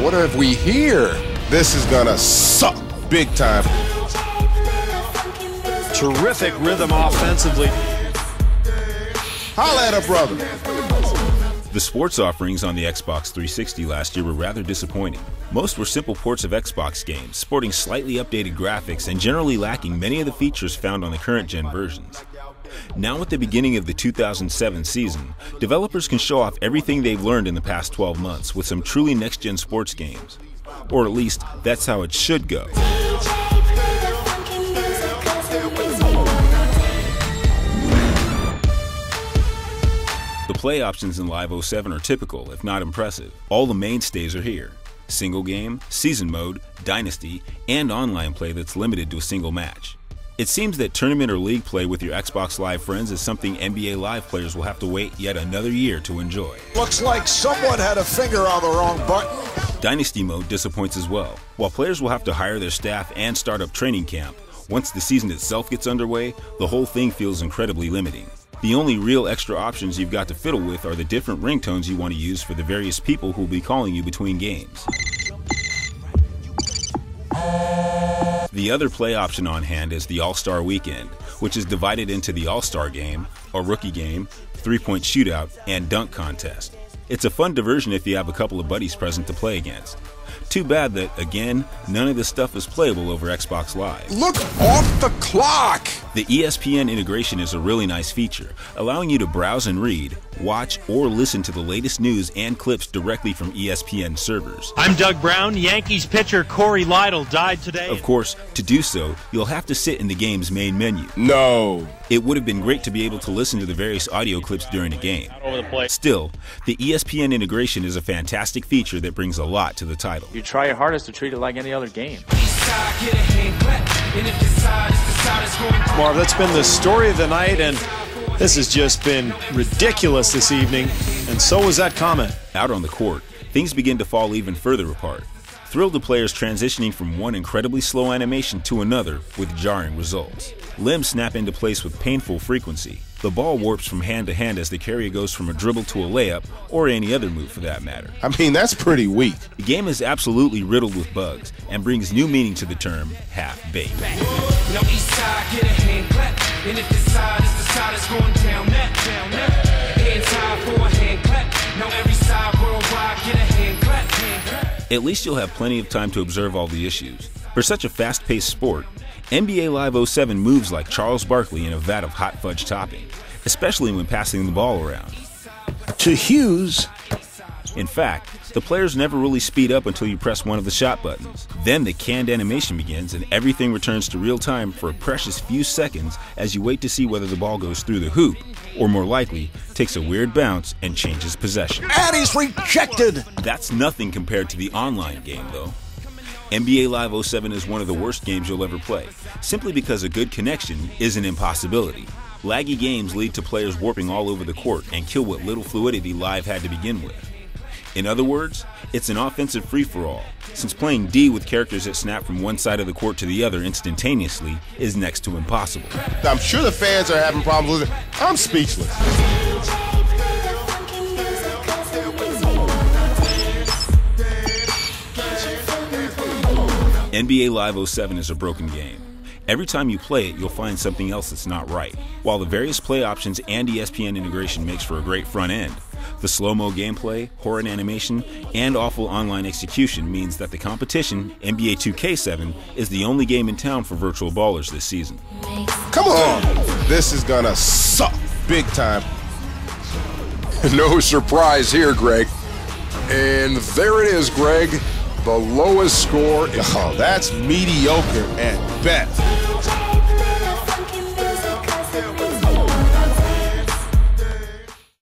what have we here? This is gonna suck big time. Terrific rhythm offensively. Holla at a brother. The sports offerings on the Xbox 360 last year were rather disappointing. Most were simple ports of Xbox games, sporting slightly updated graphics and generally lacking many of the features found on the current-gen versions. Now at the beginning of the 2007 season, developers can show off everything they've learned in the past 12 months with some truly next-gen sports games. Or at least, that's how it should go. The play options in Live 07 are typical, if not impressive. All the mainstays are here. Single game, season mode, dynasty, and online play that's limited to a single match. It seems that tournament or league play with your Xbox Live friends is something NBA Live players will have to wait yet another year to enjoy. Looks like someone had a finger on the wrong button. Dynasty mode disappoints as well. While players will have to hire their staff and start up training camp, once the season itself gets underway, the whole thing feels incredibly limiting. The only real extra options you've got to fiddle with are the different ringtones you want to use for the various people who will be calling you between games. The other play option on hand is the All-Star Weekend, which is divided into the All-Star Game, a rookie game, three-point shootout, and dunk contest. It's a fun diversion if you have a couple of buddies present to play against. Too bad that, again, none of this stuff is playable over Xbox Live. Look off the clock! The ESPN integration is a really nice feature, allowing you to browse and read, watch, or listen to the latest news and clips directly from ESPN servers. I'm Doug Brown. Yankees pitcher Corey Lytle died today. Of course, to do so, you'll have to sit in the game's main menu. No. It would have been great to be able to listen to the various audio clips during a game. Still, the ESPN integration is a fantastic feature that brings a lot to the title. You try your hardest to treat it like any other game. Marv, that's been the story of the night, and this has just been ridiculous this evening, and so was that comment. Out on the court, things begin to fall even further apart. Thrill to players transitioning from one incredibly slow animation to another with jarring results. Limbs snap into place with painful frequency. The ball warps from hand to hand as the carrier goes from a dribble to a layup, or any other move for that matter. I mean, that's pretty weak. The game is absolutely riddled with bugs and brings new meaning to the term half-baked. At least you'll have plenty of time to observe all the issues. For such a fast-paced sport, NBA Live 07 moves like Charles Barkley in a vat of hot fudge topping, especially when passing the ball around. To Hughes. In fact, the players never really speed up until you press one of the shot buttons. Then the canned animation begins and everything returns to real time for a precious few seconds as you wait to see whether the ball goes through the hoop, or more likely, takes a weird bounce and changes possession. And he's rejected! That's nothing compared to the online game, though. NBA Live 07 is one of the worst games you'll ever play, simply because a good connection is an impossibility. Laggy games lead to players warping all over the court and kill what little fluidity Live had to begin with. In other words, it's an offensive free-for-all, since playing D with characters that snap from one side of the court to the other instantaneously is next to impossible. I'm sure the fans are having problems with it. I'm speechless. NBA Live 07 is a broken game. Every time you play it, you'll find something else that's not right. While the various play options and ESPN integration makes for a great front end, the slow-mo gameplay, horrid animation, and awful online execution means that the competition, NBA 2K7, is the only game in town for virtual ballers this season. Come on! This is gonna suck big time. No surprise here, Greg. And there it is, Greg. The lowest score. Oh, that's mediocre at best.